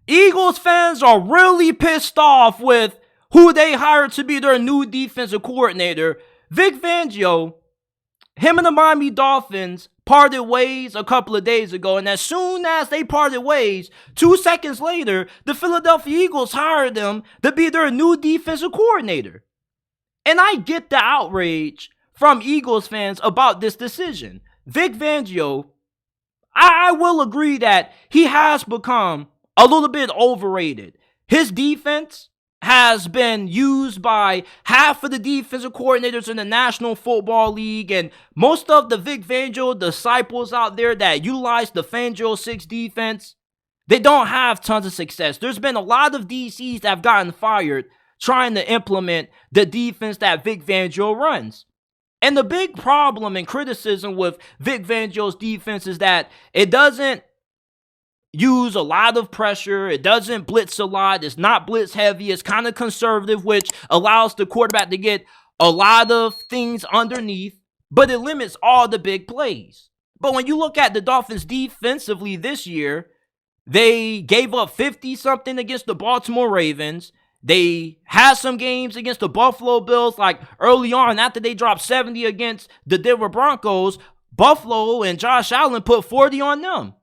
Eagles fans are really pissed off with who they hired to be their new defensive coordinator. Vic Fangio, him and the Miami Dolphins parted ways a couple of days ago, and as soon as they parted ways, 2 seconds later, the Philadelphia Eagles hired them to be their new defensive coordinator. And I get the outrage from Eagles fans about this decision. Vic Fangio, I will agree that he has become a little bit overrated. His defense has been used by half of the defensive coordinators in the National Football League, and most of the Vic Fangio disciples out there that utilize the Fangio 6 defense, they don't have tons of success. There's been a lot of DCs that have gotten fired trying to implement the defense that Vic Fangio runs. And the big problem and criticism with Vic Fangio's defense is that it doesn't use a lot of pressure. It doesn't blitz a lot. It's not blitz heavy. It's kind of conservative, which allows the quarterback to get a lot of things underneath, but it limits all the big plays. But when you look at the Dolphins defensively this year, they gave up 50-something against the Baltimore Ravens. They had some games against the Buffalo Bills, like early on after they dropped 70 against the Denver Broncos. Buffalo and Josh Allen put 40 on them.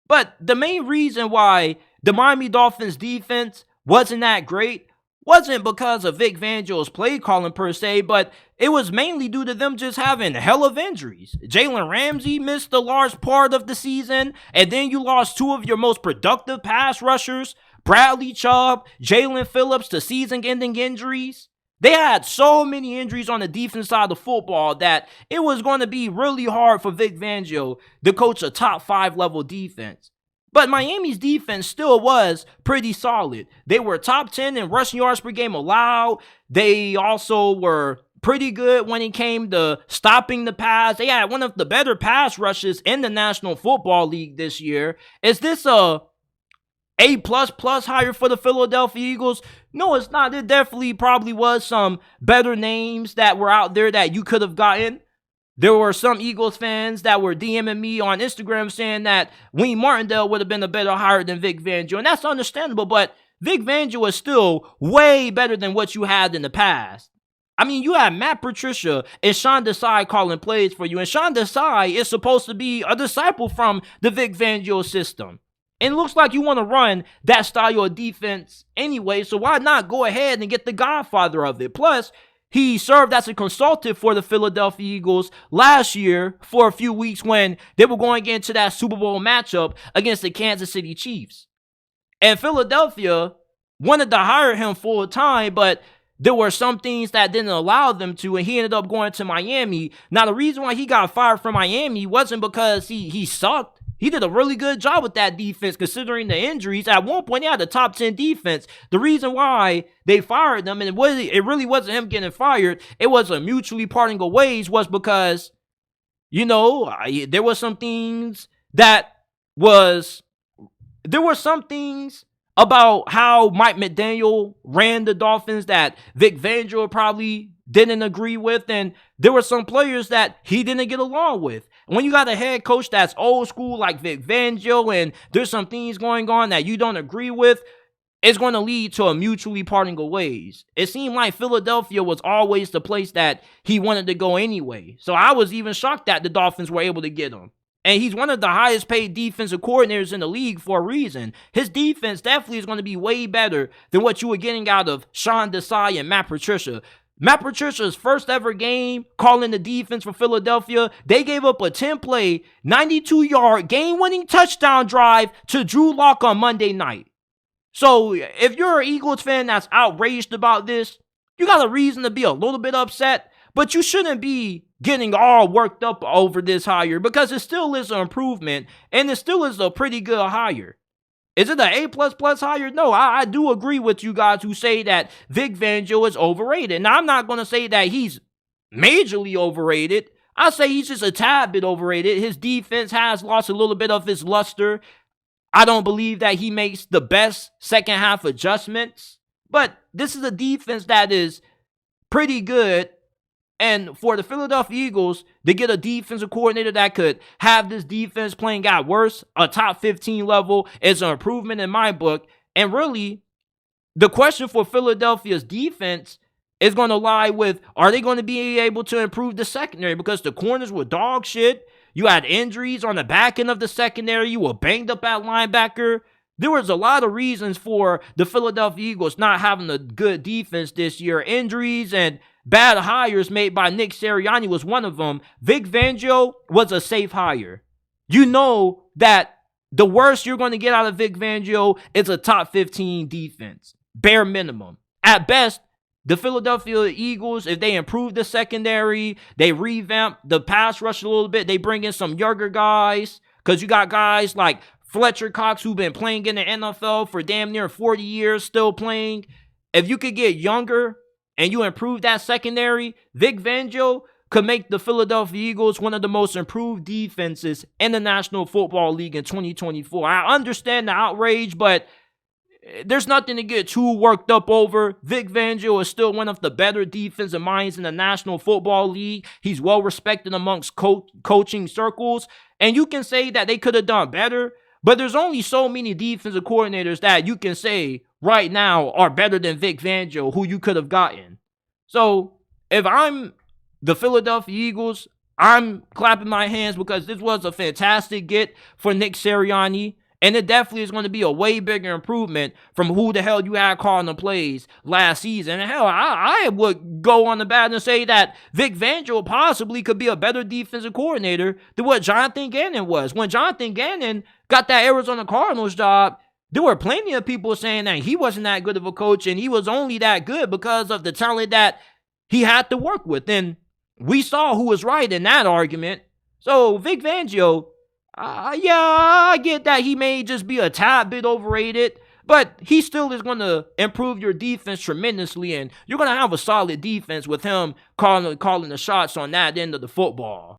But the main reason why the Miami Dolphins defense wasn't that great wasn't because of Vic Fangio's play calling per se, but it was mainly due to them just having hell of injuries. Jalen Ramsey missed a large part of the season, and then you lost 2 of your most productive pass rushers, Bradley Chubb, Jalen Phillips, to season-ending injuries. They had so many injuries on the defense side of the football that it was going to be really hard for Vic Fangio to coach a top 5 level defense. But Miami's defense still was pretty solid. They were top 10 in rushing yards per game allowed. They also were pretty good when it came to stopping the pass. They had one of the better pass rushes in the National Football League this year. Is this a A++ hire for the Philadelphia Eagles? No, it's not. It definitely probably was some better names that were out there that you could have gotten. There were some Eagles fans that were DMing me on Instagram saying that Wayne Martindale would have been a better hire than Vic Fangio, and that's understandable, but Vic Fangio is still way better than what you had in the past. I mean, you had Matt Patricia and Sean Desai calling plays for you, and Sean Desai is supposed to be a disciple from the Vic Fangio system. And it looks like you want to run that style of defense anyway, so why not go ahead and get the godfather of it? Plus, he served as a consultant for the Philadelphia Eagles last year for a few weeks when they were going into that Super Bowl matchup against the Kansas City Chiefs. And Philadelphia wanted to hire him full time, but there were some things that didn't allow them to, and he ended up going to Miami. Now, the reason why he got fired from Miami wasn't because he sucked. He did a really good job with that defense considering the injuries. At one point, they had a top 10 defense. The reason why they fired them, and it really wasn't him getting fired, it was a mutually parting of ways, was because, there were some things about how Mike McDaniel ran the Dolphins that Vic Fangio probably didn't agree with, and there were some players that he didn't get along with. When you got a head coach that's old school like Vic Fangio, and there's some things going on that you don't agree with, it's going to lead to a mutually parting of ways. It seemed like Philadelphia was always the place that he wanted to go anyway. So I was even shocked that the Dolphins were able to get him. And he's one of the highest paid defensive coordinators in the league for a reason. His defense definitely is going to be way better than what you were getting out of Sean Desai and Matt Patricia. Matt Patricia's first ever game calling the defense for Philadelphia, they gave up a 10-play, 92-yard, game-winning touchdown drive to Drew Lock on Monday night. So if you're an Eagles fan that's outraged about this, you got a reason to be a little bit upset, but you shouldn't be getting all worked up over this hire because it still is an improvement and it still is a pretty good hire. Is it an A++ hire? No, I do agree with you guys who say that Vic Fangio is overrated. Now, I'm not going to say that he's majorly overrated. I say he's just a tad bit overrated. His defense has lost a little bit of his luster. I don't believe that he makes the best second half adjustments. But this is a defense that is pretty good. And for the Philadelphia Eagles to get a defensive coordinator that could have this defense playing at worst, a top 15 level, is an improvement in my book. And really, the question for Philadelphia's defense is going to lie with, are they going to be able to improve the secondary? Because the corners were dog shit. You had injuries on the back end of the secondary. You were banged up at linebacker. There was a lot of reasons for the Philadelphia Eagles not having a good defense this year. Injuries and bad hires made by Nick Sirianni was one of them. Vic Fangio was a safe hire. You know that the worst you're going to get out of Vic Fangio is a top 15 defense. Bare minimum. At best, the Philadelphia Eagles, if they improve the secondary, they revamp the pass rush a little bit, they bring in some younger guys, because you got guys like Fletcher Cox who've been playing in the NFL for damn near 40 years, still playing. If you could get younger and you improve that secondary, Vic Fangio could make the Philadelphia Eagles one of the most improved defenses in the National Football League in 2024. I understand the outrage, but there's nothing to get too worked up over. Vic Fangio is still one of the better defensive minds in the National Football League. He's well respected amongst coaching circles. And you can say that they could have done better, but there's only so many defensive coordinators that you can say right now are better than Vic Fangio, who you could have gotten. So if I'm the Philadelphia Eagles, I'm clapping my hands because this was a fantastic get for Nick Sirianni. And it definitely is going to be a way bigger improvement from who the hell you had calling the plays last season. And hell, I would go on the bat and say that Vic Fangio possibly could be a better defensive coordinator than what Jonathan Gannon was. When Jonathan Gannon got that Arizona Cardinals job, there were plenty of people saying that he wasn't that good of a coach and he was only that good because of the talent that he had to work with. And we saw who was right in that argument. So Vic Fangio, yeah, I get that he may just be a tad bit overrated, but he still is going to improve your defense tremendously, and you're going to have a solid defense with him calling the shots on that end of the football.